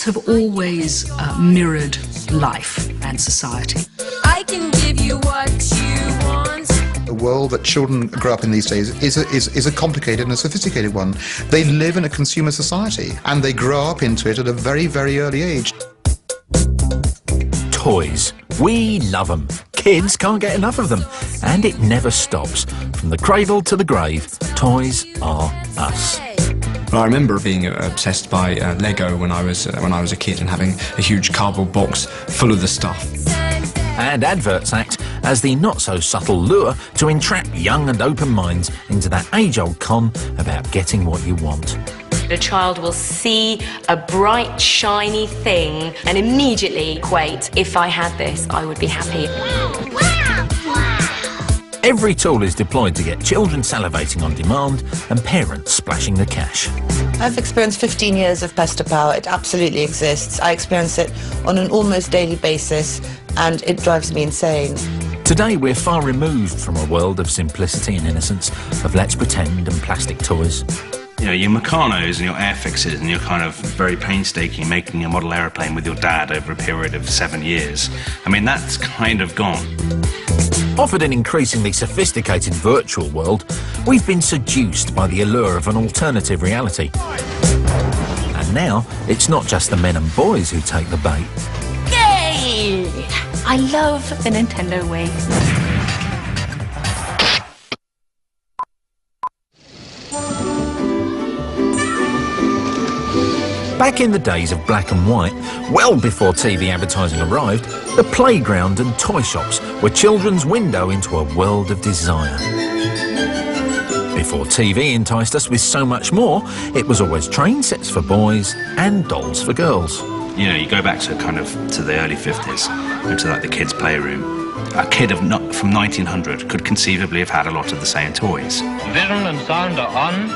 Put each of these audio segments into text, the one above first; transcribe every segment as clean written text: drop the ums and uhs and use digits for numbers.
adverts have always mirrored life and society. I can give you what you want. The world that children grow up in these days is a complicated and a sophisticated one. They live in a consumer society and they grow up into it at a very, very early age. Toys. We love them. Kids can't get enough of them. And it never stops. From the cradle to the grave, toys are us. I remember being obsessed by Lego when I was a kid and having a huge cardboard box full of the stuff. And adverts act as the not-so-subtle lure to entrap young and open minds into that age-old con about getting what you want. A child will see a bright, shiny thing and immediately equate, if I had this, I would be happy. Every tool is deployed to get children salivating on demand and parents splashing the cash. I've experienced 15 years of Pester power. It absolutely exists. I experience it on an almost daily basis and it drives me insane. Today we're far removed from a world of simplicity and innocence, of let's pretend and plastic toys. You know, your Meccano's and your Airfixes and your kind of very painstaking making a model aeroplane with your dad over a period of 7 years. I mean, that's kind of gone. Offered an increasingly sophisticated virtual world, we've been seduced by the allure of an alternative reality. And now, it's not just the men and boys who take the bait. Yay! I love the Nintendo Wii. Back in the days of black and white, well before TV advertising arrived, the playground and toy shops were children's window into a world of desire. Before TV enticed us with so much more, it was always train sets for boys and dolls for girls. You know, you go back to the early 50s, into like the kids' playroom. A kid from 1900 could conceivably have had a lot of the same toys. Vision and sound are on.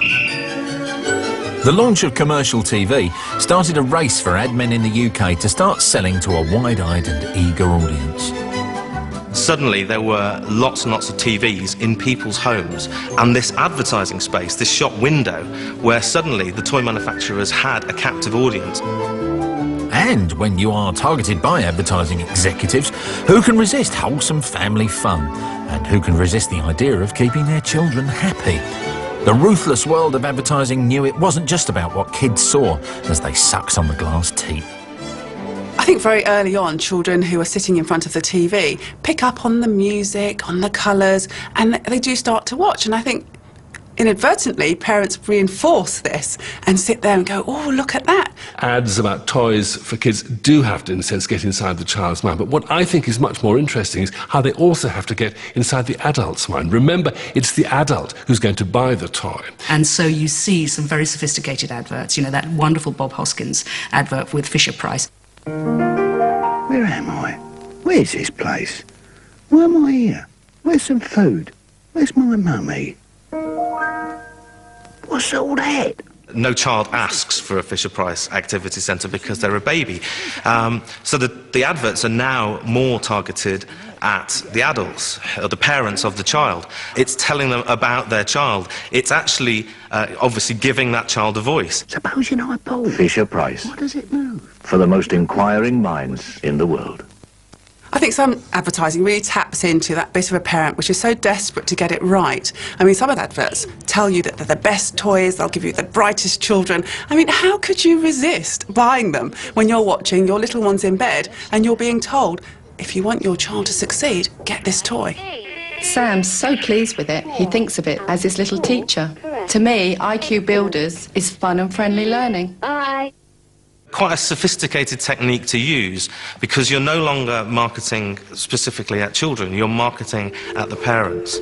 The launch of commercial TV started a race for ad men in the UK to start selling to a wide-eyed and eager audience. Suddenly there were lots and lots of TVs in people's homes, and this advertising space, this shop window, where suddenly the toy manufacturers had a captive audience. And when you are targeted by advertising executives, who can resist wholesome family fun? And who can resist the idea of keeping their children happy? The ruthless world of advertising knew it wasn't just about what kids saw as they sucked on the glass teat. I think very early on, children who are sitting in front of the TV pick up on the music, on the colours, and they do start to watch. And I think inadvertently, parents reinforce this and sit there and go, oh, look at that. Ads about toys for kids do have to, in a sense, get inside the child's mind. But what I think is much more interesting is how they also have to get inside the adult's mind. Remember, it's the adult who's going to buy the toy. And so you see some very sophisticated adverts, you know, that wonderful Bob Hoskins advert with Fisher-Price. Where am I? Where's this place? Why am I here? Where's some food? Where's my mummy? What's all that? No child asks for a Fisher-Price activity centre because they're a baby. So the adverts are now more targeted at the adults, or the parents of the child. It's telling them about their child. It's actually, obviously, giving that child a voice. Supposing I bought Fisher-Price. What does it move? For the most inquiring minds in the world. I think some advertising really taps into that bit of a parent which is so desperate to get it right. I mean, some of the adverts tell you that they're the best toys, they'll give you the brightest children. I mean, how could you resist buying them when you're watching your little ones in bed and you're being told, if you want your child to succeed, get this toy? Sam's so pleased with it, he thinks of it as his little teacher. To me, IQ Builders is fun and friendly learning. Quite a sophisticated technique to use because you're no longer marketing specifically at children, you're marketing at the parents.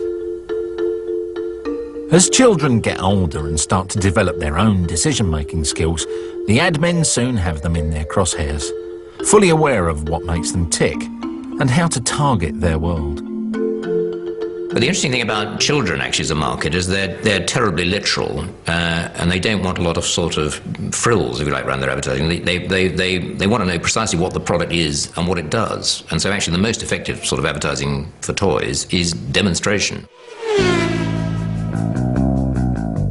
As children get older and start to develop their own decision-making skills, the ad men soon have them in their crosshairs, fully aware of what makes them tick and how to target their world. But the interesting thing about children, actually, as a market, is they're terribly literal, and they don't want a lot of sort of frills, if you like, around their advertising. They want to know precisely what the product is and what it does. And so actually the most effective sort of advertising for toys is demonstration.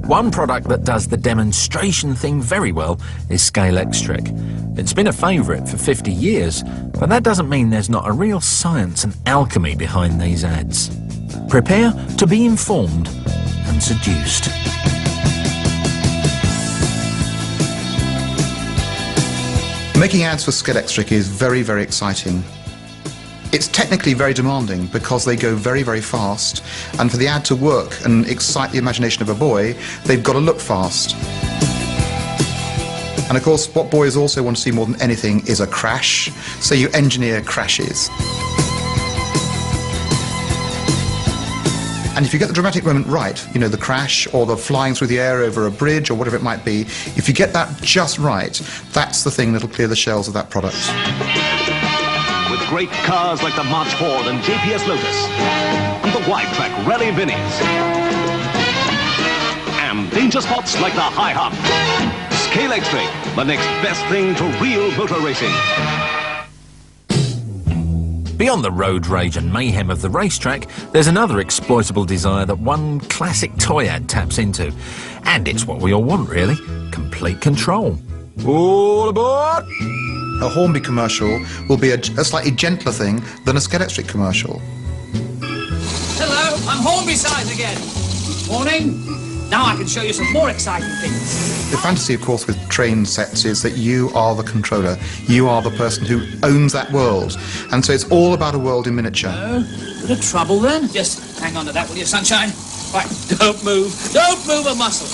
One product that does the demonstration thing very well is Scalextric. It's been a favourite for 50 years, but that doesn't mean there's not a real science and alchemy behind these ads. Prepare to be informed and seduced. Making ads for Scalextric is very, very exciting. It's technically very demanding because they go very, very fast, and for the ad to work and excite the imagination of a boy, they've got to look fast. And of course, what boys also want to see more than anything is a crash, so you engineer crashes. And if you get the dramatic moment right, you know, the crash or the flying through the air over a bridge or whatever it might be, if you get that just right, that's the thing that'll clear the shelves of that product. With great cars like the March Ford and JPS Lotus, and the wide-track Rally Vinnies, and danger spots like the High Hop, Scalextric, the next best thing to real motor racing. Beyond the road rage and mayhem of the racetrack, there's another exploitable desire that one classic toy ad taps into. And it's what we all want, really. Complete control. All aboard! A Hornby commercial will be a slightly gentler thing than a Scalextric commercial. Hello, I'm Hornby size again. Morning. Now I can show you some more exciting things. The fantasy, of course, with train sets is that you are the controller. You are the person who owns that world. And so it's all about a world in miniature. Bit of trouble then? Just hang on to that, will you, sunshine? Right, don't move a muscle.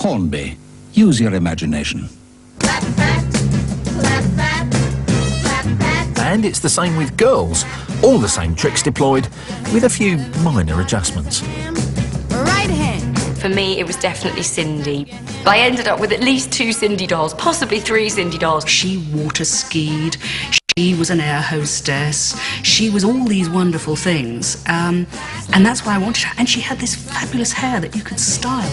Hornby, use your imagination. And it's the same with girls. All the same tricks deployed, with a few minor adjustments. Right hand. For me, it was definitely Cindy. I ended up with at least 2 Cindy dolls, possibly 3 Cindy dolls. She water skied. She was an air hostess. She was all these wonderful things. And that's why I wanted her. And she had this fabulous hair that you could style.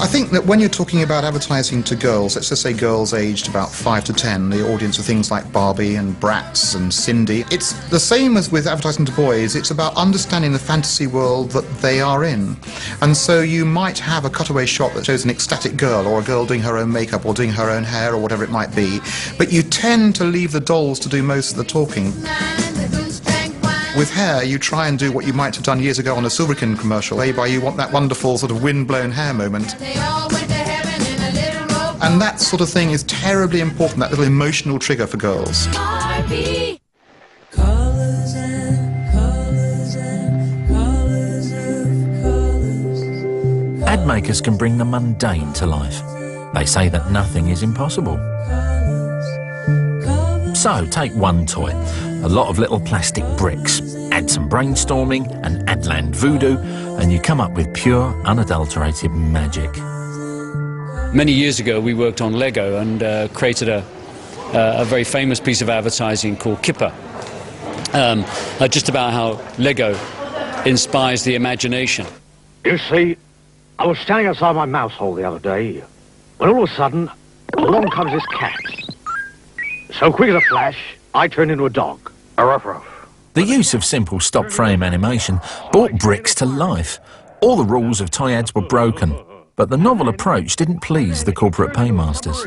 I think that when you're talking about advertising to girls, let's just say girls aged about 5 to 10, the audience are things like Barbie and Bratz and Cindy. It's the same as with advertising to boys. It's about understanding the fantasy world that they are in. And so you might have a cutaway shot that shows an ecstatic girl or a girl doing her own makeup or doing her own hair or whatever it might be. But you tend to leave the dolls to do most of the talking. With hair, you try and do what you might have done years ago on a Silverkin commercial, whereby you want that wonderful sort of wind-blown hair moment. And that sort of thing is terribly important, that little emotional trigger for girls. Ad makers can bring the mundane to life. They say that nothing is impossible. So, take one toy, a lot of little plastic bricks, add some brainstorming and Adland voodoo, and you come up with pure, unadulterated magic. Many years ago, we worked on Lego and created a very famous piece of advertising called Kipper, just about how Lego inspires the imagination. You see, I was standing outside my mouse hole the other day, when all of a sudden, along comes this cat. So quick as a flash, I turned into a dog. A ruff ruff. The use of simple stop-frame animation brought bricks to life. All the rules of toy ads were broken, but the novel approach didn't please the corporate paymasters.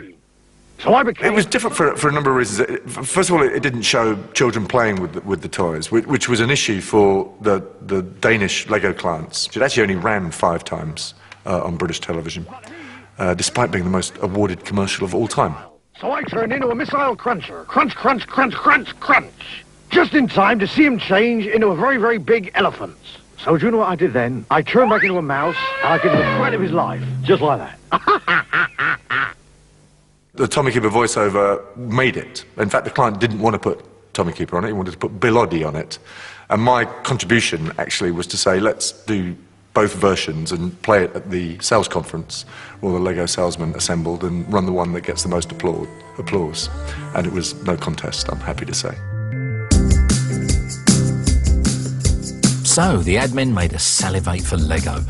So I became... It was different for a number of reasons. First of all, it didn't show children playing with the toys, which was an issue for the Danish Lego clients. It actually only ran 5 times on British television, despite being the most awarded commercial of all time. So I turned into a missile cruncher. Crunch, crunch, crunch, crunch, crunch. Just in time to see him change into a very, very big elephant. So do you know what I did then? I turned back into a mouse, and I gave him the fright of his life. Just like that. The Tommy Keeper voiceover made it. In fact, the client didn't want to put Tommy Keeper on it. He wanted to put Bill Oddie on it. And my contribution, actually, was to say, let's do both versions and play it at the sales conference where the Lego salesmen assembled and run the one that gets the most applause. And it was no contest, I'm happy to say. So, the ad men made us salivate for Lego.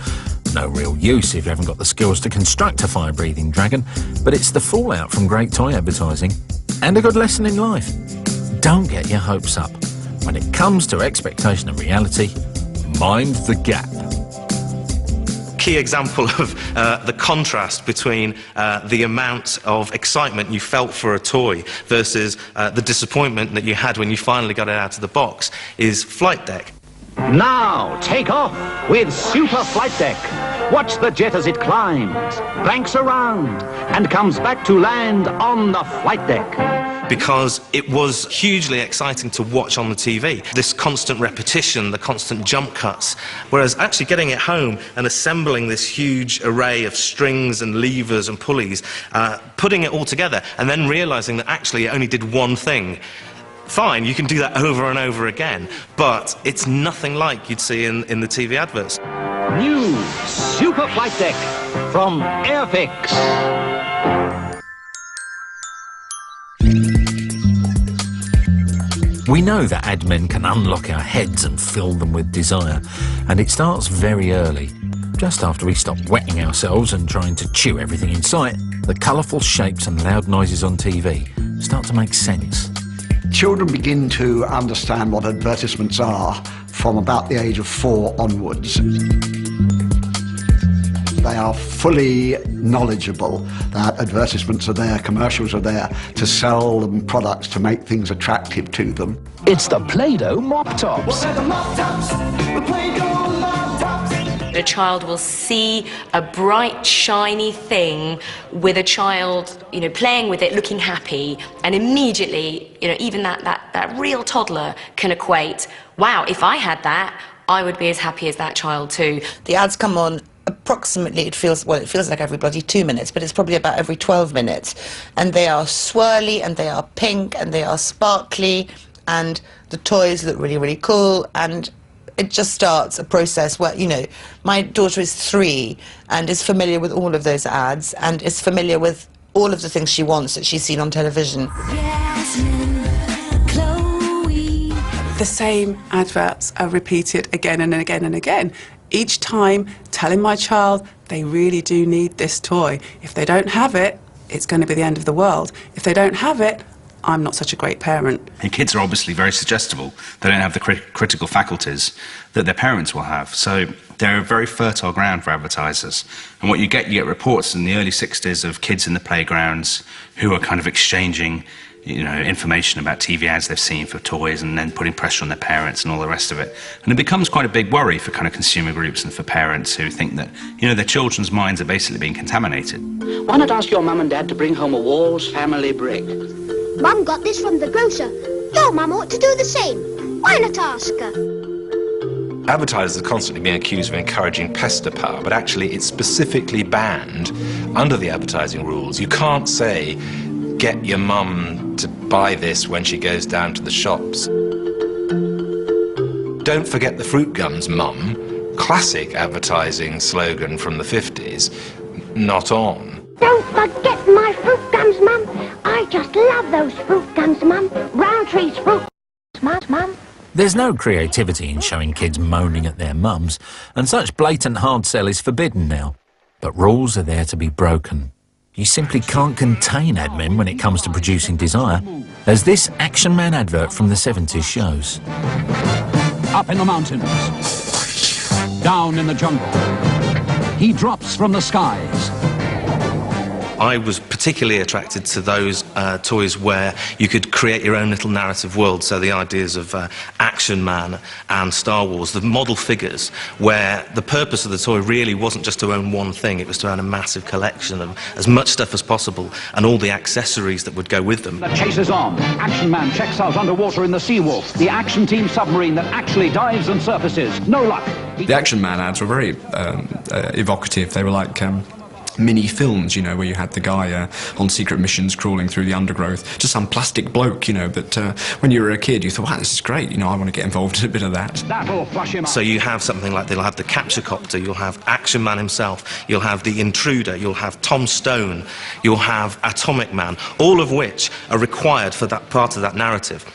No real use if you haven't got the skills to construct a fire-breathing dragon, but it's the fallout from great toy advertising. And a good lesson in life. Don't get your hopes up. when it comes to expectation and reality, mind the gap. Key example of the contrast between the amount of excitement you felt for a toy versus the disappointment that you had when you finally got it out of the box is Flight Deck. Now, take off with Super Flight Deck. Watch the jet as it climbs, banks around, and comes back to land on the flight deck. Because it was hugely exciting to watch on the TV. This constant repetition, the constant jump cuts. Whereas actually getting it home and assembling this huge array of strings and levers and pulleys, putting it all together, and then realizing that actually it only did one thing. Fine, you can do that over and over again, but it's nothing like you'd see in the TV adverts. New Super Flight Deck from Airfix. We know that admin can unlock our heads and fill them with desire, and it starts very early. Just after we stop wetting ourselves and trying to chew everything in sight, the colourful shapes and loud noises on TV start to make sense. Children begin to understand what advertisements are from about the age of 4 onwards. They are fully knowledgeable that advertisements are there, commercials are there to sell them products, to make things attractive to them. It's the Play-Doh Mop Tops. A child will see a bright, shiny thing with a child, playing with it, looking happy, and immediately, even that real toddler can equate, wow, if I had that, I would be as happy as that child too. The ads come on approximately, it feels like every bloody 2 minutes, but it's probably about every 12 minutes. And they are swirly, and they are pink, and they are sparkly, and the toys look really, really cool, and it just starts a process where, my daughter is 3 and is familiar with all of those ads and is familiar with all of the things she wants that she's seen on television. The same adverts are repeated again and again and again. Each time telling my child they really do need this toy. If they don't have it, it's going to be the end of the world. If they don't have it, I'm not such a great parent. And kids are obviously very suggestible. They don't have the critical faculties that their parents will have. So they're a very fertile ground for advertisers. And what you get reports in the early 60s of kids in the playgrounds who are kind of exchanging information about TV ads they've seen for toys and then putting pressure on their parents and all the rest of it. And it becomes quite a big worry for kind of consumer groups and for parents who think that, their children's minds are basically being contaminated. Why not ask your mum and dad to bring home a Walls family brick? Mum got this from the grocer. Your mum ought to do the same. Why not ask her? Advertisers are constantly being accused of encouraging pester power, but actually it's specifically banned under the advertising rules. You can't say, get your mum to buy this when she goes down to the shops. Don't forget the fruit gums, mum. Classic advertising slogan from the 50s. Not on. Don't forget my fruit gums, Mum. I just love those fruit gums, Mum. Roundtree's fruit gums, Mum. There's no creativity in showing kids moaning at their mums, and such blatant hard sell is forbidden now. But rules are there to be broken. You simply can't contain admin when it comes to producing desire, as this Action Man advert from the 70s shows. Up in the mountains, down in the jungle, he drops from the skies. I was particularly attracted to those toys where you could create your own little narrative world. So the ideas of Action Man and Star Wars, the model figures, where the purpose of the toy really wasn't just to own one thing, it was to own a massive collection of as much stuff as possible and all the accessories that would go with them. The chase is on. Action Man checks out underwater in the Seawolf, the action team submarine that actually dives and surfaces. No luck. The Action Man ads were very evocative. They were like mini films, where you had the guy on secret missions crawling through the undergrowth, just some plastic bloke, but when you were a kid you thought, wow, this is great, I want to get involved in a bit of that. That'll flush him up. So you have something like, they'll have the capture copter, you'll have Action Man himself, you'll have the Intruder, you'll have Tom Stone, you'll have Atomic Man, all of which are required for that part of that narrative.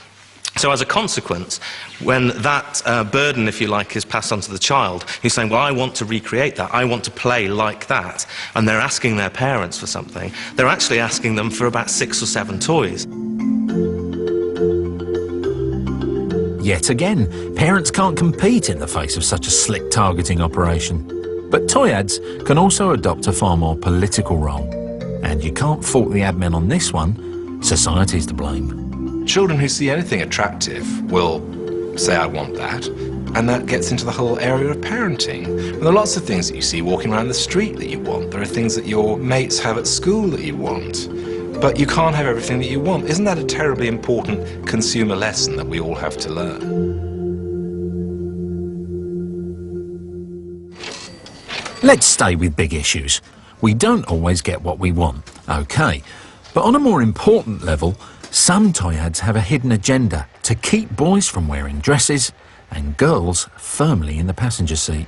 So as a consequence, when that burden, if you like, is passed on to the child, who's saying, well, I want to recreate that, I want to play like that, and they're asking their parents for something, they're actually asking them for about 6 or 7 toys. Yet again, parents can't compete in the face of such a slick targeting operation. But toy ads can also adopt a far more political role. And you can't fault the ad men on this one. Society's to blame. Children who see anything attractive will say, I want that. And that gets into the whole area of parenting. And there are lots of things that you see walking around the street that you want. There are things that your mates have at school that you want. But you can't have everything that you want. Isn't that a terribly important consumer lesson that we all have to learn? Let's stay with big issues. We don't always get what we want, okay. But on a more important level, some toy ads have a hidden agenda to keep boys from wearing dresses and girls firmly in the passenger seat.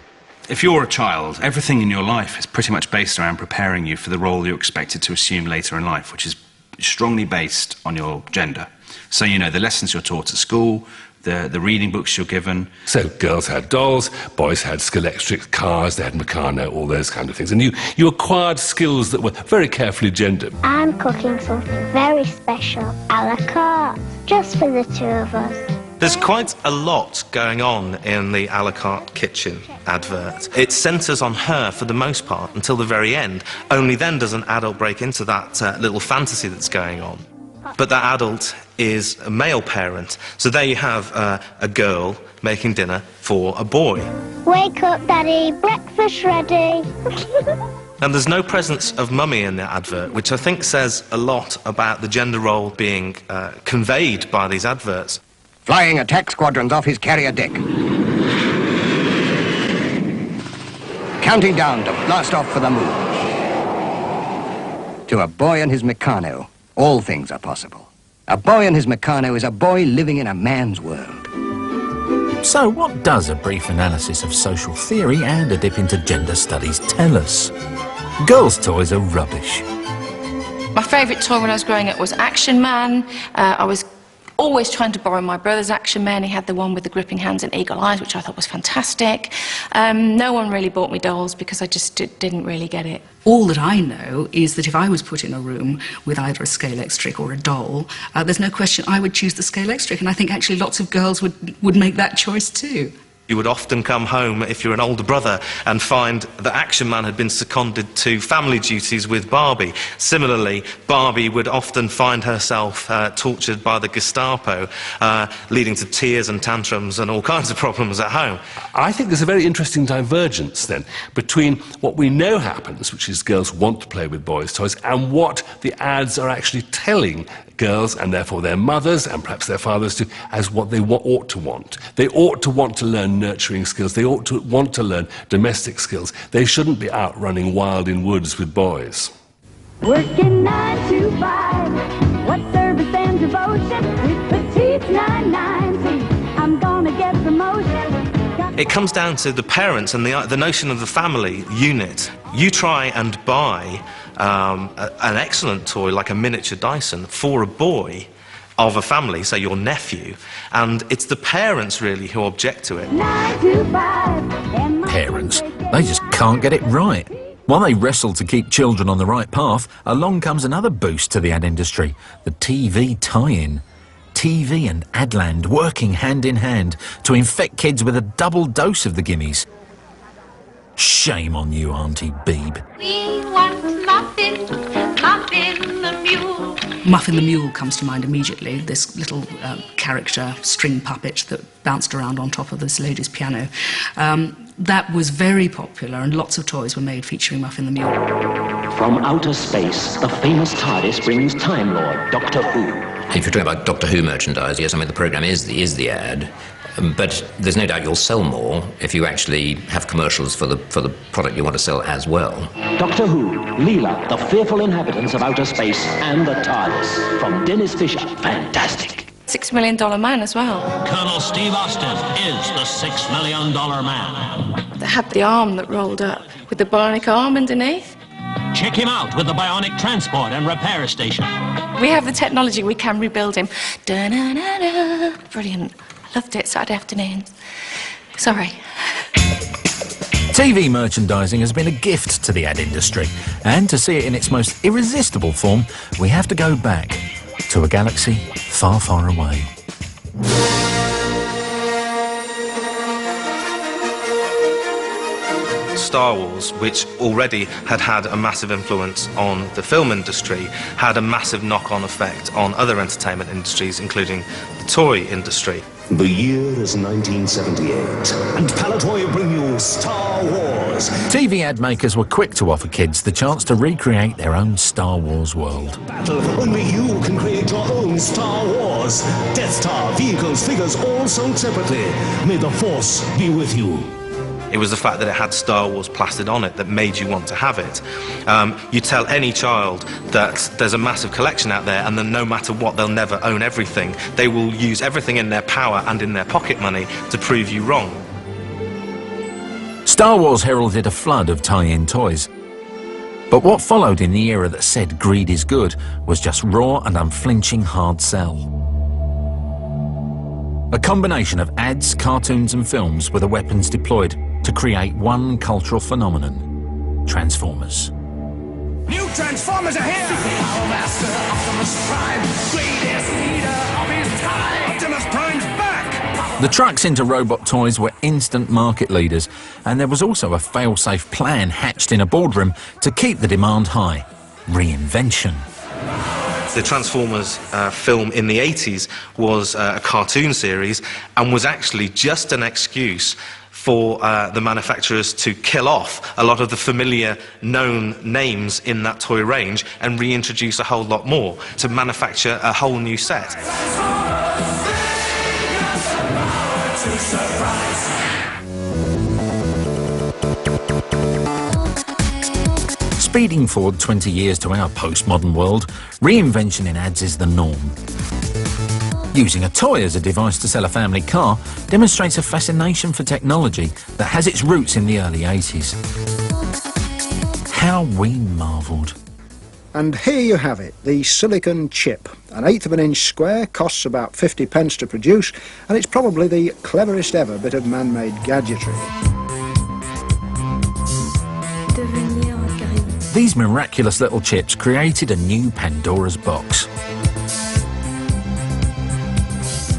If you're a child, everything in your life is pretty much based around preparing you for the role you're expected to assume later in life, which is strongly based on your gender. So, you know, the lessons you're taught at school, the reading books you're given. So girls had dolls, boys had Scalextric cars, they had Meccano, all those kind of things. And you acquired skills that were very carefully gendered. I'm cooking something very special, a la carte, just for the two of us. There's quite a lot going on in the a la carte kitchen advert. It centres on her for the most part until the very end. Only then does an adult break into that little fantasy that's going on. But that adult is a male parent. So there you have a girl making dinner for a boy. Wake up, Daddy, breakfast ready. And there's no presence of mummy in the advert, which I think says a lot about the gender role being conveyed by these adverts. Flying attack squadrons off his carrier deck. Counting down to blast off for the moon. To a boy and his Meccano, all things are possible. A boy and his Meccano is a boy living in a man's world. So what does a brief analysis of social theory and a dip into gender studies tell us? Girls' toys are rubbish. My favourite toy when I was growing up was Action Man. I was always trying to borrow my brother's Action Man. He had the one with the gripping hands and eagle eyes, which I thought was fantastic. No one really bought me dolls because I just didn't really get it. All that I know is that if I was put in a room with either a Scalextric or a doll, there's no question I would choose the Scalextric, and I think actually lots of girls would make that choice too. You would often come home, if you're an older brother, and find that Action Man had been seconded to family duties with Barbie. Similarly, Barbie would often find herself tortured by the Gestapo, leading to tears and tantrums and all kinds of problems at home. I think there's a very interesting divergence then between what we know happens, which is girls want to play with boys' toys, and what the ads are actually telling girls and therefore their mothers and perhaps their fathers too, as what they ought to want. They ought to want to learn nurturing skills. They ought to want to learn domestic skills. They shouldn't be out running wild in woods with boys. Working 9 to 5, what service and devotion, with petite 990, I'm gonna get promotion. It comes down to the parents and the notion of the family unit. You try and buy an excellent toy like a miniature Dyson for a boy of a family, say your nephew, and it's the parents really who object to it. 9 to 5, Parents, they just can't get it right. While they wrestle to keep children on the right path, along comes another boost to the ad industry, the TV tie-in. TV and Adland working hand in hand to infect kids with a double dose of the gimmies. Shame on you, Auntie Beeb. We want Muffin, Muffin the Mule. Muffin the Mule comes to mind immediately, this little character, string puppet that bounced around on top of this lady's piano. That was very popular, and lots of toys were made featuring Muffin the Mule. From outer space, the famous TARDIS brings Time Lord, Doctor Who. If you're talking about Doctor Who merchandise, yes, I mean, the programme is the ad. But there's no doubt you'll sell more if you actually have commercials for the product you want to sell as well. Doctor Who, Leela, the fearful inhabitants of outer space, and the TARDIS. From Dennis Fisher. Fantastic. $6 Million Man as well. Colonel Steve Austin is the $6 Million Man. They had the arm that rolled up with the bionic arm underneath. Check him out with the bionic transport and repair station. We have the technology, we can rebuild him. Da-na-na-na. Brilliant. I loved it Saturday afternoons. Sorry. TV merchandising has been a gift to the ad industry, and to see it in its most irresistible form, we have to go back to a galaxy far, far away. Star Wars, which already had a massive influence on the film industry, had a massive knock-on effect on other entertainment industries, including the toy industry. The year is 1978, and Palatoy bring you Star Wars. TV ad makers were quick to offer kids the chance to recreate their own Star Wars world. Only you can create your own Star Wars. Death Star, vehicles, figures, all sold separately. May the Force be with you. It was the fact that it had Star Wars plastered on it that made you want to have it. You tell any child that there's a massive collection out there and that no matter what, they'll never own everything. They will use everything in their power and in their pocket money to prove you wrong. Star Wars heralded a flood of tie-in toys. But what followed in the era that said greed is good was just raw and unflinching hard sell. A combination of ads, cartoons and films were the weapons deployed to create one cultural phenomenon: Transformers. New Transformers are here! Our master, Optimus Prime, greatest leader of his time! Optimus Prime's back! The trucks into robot toys were instant market leaders, and there was also a fail-safe plan hatched in a boardroom to keep the demand high: reinvention. The Transformers film in the 80s was a cartoon series and was actually just an excuse for the manufacturers to kill off a lot of the familiar known names in that toy range and reintroduce a whole lot more to manufacture a whole new set. Speeding forward 20 years to our postmodern world, reinvention in ads is the norm. Using a toy as a device to sell a family car demonstrates a fascination for technology that has its roots in the early 80s. How we marvelled. And here you have it, the silicon chip. An eighth of an inch square, costs about 50 pence to produce, and it's probably the cleverest ever bit of man-made gadgetry. These miraculous little chips created a new Pandora's box.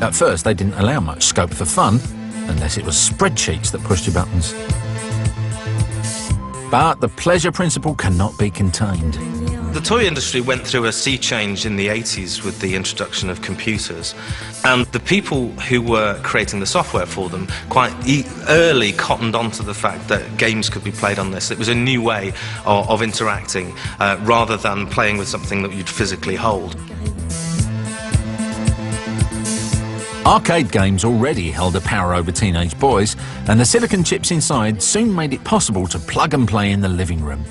At first, they didn't allow much scope for fun, unless it was spreadsheets that pushed your buttons. But the pleasure principle cannot be contained. The toy industry went through a sea change in the 80s with the introduction of computers, and the people who were creating the software for them quite early cottoned onto the fact that games could be played on this. It was a new way of interacting rather than playing with something that you'd physically hold. Arcade games already held a power over teenage boys, and the silicon chips inside soon made it possible to plug and play in the living room.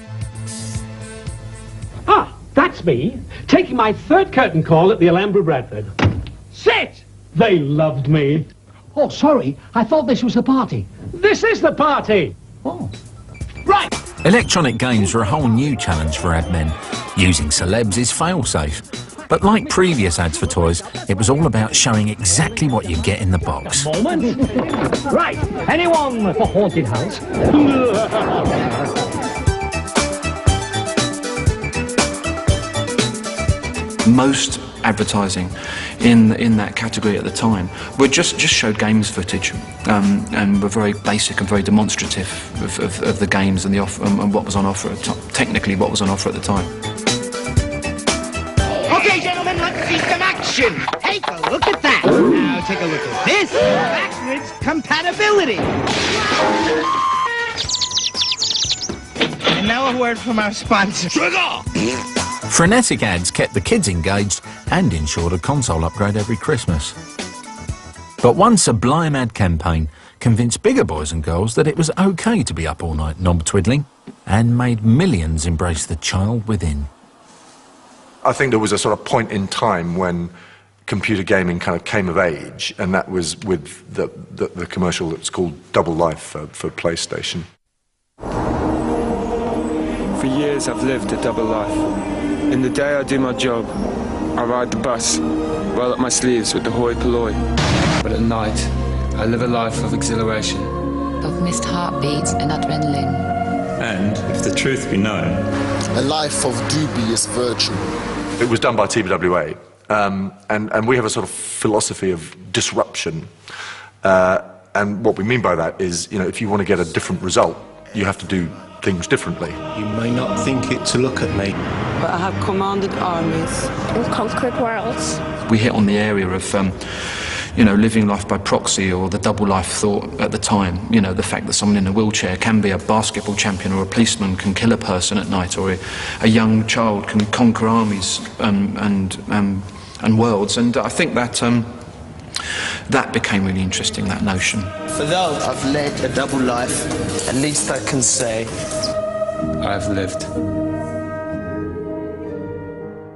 Ah, that's me, taking my third curtain call at the Alhambra Bradford. Sit! They loved me. Oh, sorry, I thought this was the party. This is the party! Oh. Right! Electronic games were a whole new challenge for ad men. Using celebs is fail-safe. But like previous ads for toys, it was all about showing exactly what you get in the box. Moment. Right, anyone for Haunted House? Most advertising in that category at the time were just showed games footage and were very basic and very demonstrative of the games and and what was on offer technically what was on offer at the time. Okay, gentlemen, let's see some action. Take a look at that. Now take a look at this. Backwards compatibility. And now a word from our sponsor. Frenetic ads kept the kids engaged and ensured a console upgrade every Christmas. But one sublime ad campaign convinced bigger boys and girls that it was okay to be up all night knob twiddling, and made millions embrace the child within. I think there was a sort of point in time when computer gaming kind of came of age, and that was with the commercial that's called Double Life for PlayStation. For years I've lived a double life. In the day I do my job, I ride the bus, roll up my sleeves with the hoi polloi. But at night, I live a life of exhilaration. Of missed heartbeats and adrenaline. And, if the truth be known, a life of dubious virtue. It was done by TBWA, and we have a sort of philosophy of disruption. And what we mean by that is, you know, if you want to get a different result, you have to do things differently. You may not think it to look at me, but I have commanded armies and conquered worlds. We hit on the area of, you know, living life by proxy, or the double life thought at the time. You know, the fact that someone in a wheelchair can be a basketball champion, or a policeman can kill a person at night, or a young child can conquer armies and worlds. And I think that that became really interesting, that notion. For though I've led a double life, at least I can say I've lived.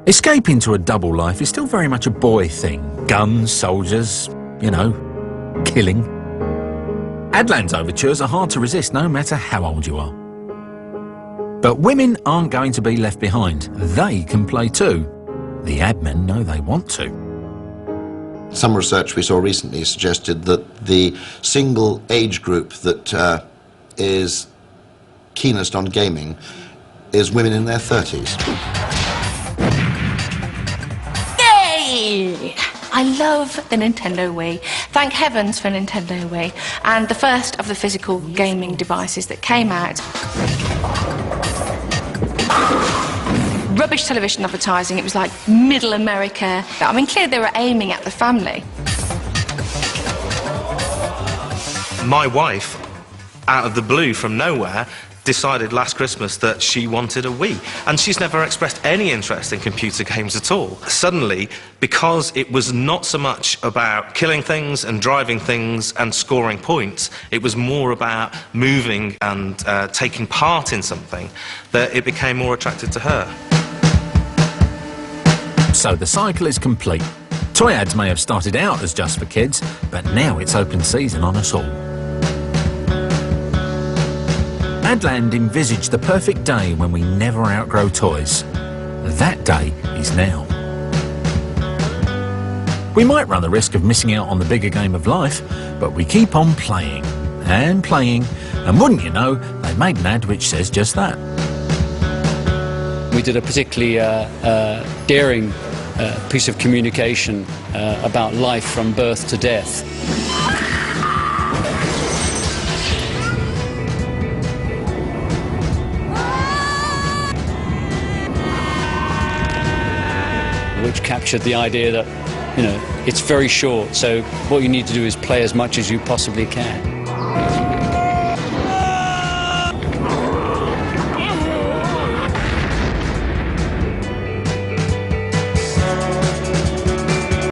Escaping to a double life is still very much a boy thing. Guns, soldiers, you know, killing. Adlan's overtures are hard to resist no matter how old you are. But women aren't going to be left behind. They can play too. The admen know they want to. Some research we saw recently suggested that the single age group that is keenest on gaming is women in their 30s. Yay! I love the Nintendo Wii. Thank heavens for Nintendo Wii. And the first of the physical gaming devices that came out. Rubbish television advertising, it was like middle America. I mean, clearly they were aiming at the family. My wife, out of the blue from nowhere, decided last Christmas that she wanted a Wii, and she's never expressed any interest in computer games at all. Suddenly, because it was not so much about killing things and driving things and scoring points, it was more about moving and taking part in something, that it became more attractive to her. So the cycle is complete. Toy ads may have started out as just for kids, but now it's open season on us all. Adland envisaged the perfect day when we never outgrow toys. That day is now. We might run the risk of missing out on the bigger game of life, but we keep on playing and playing, and wouldn't you know, they made an ad which says just that. We did a particularly daring piece of communication about life from birth to death. Which captured the idea that, you know, it's very short, so what you need to do is play as much as you possibly can.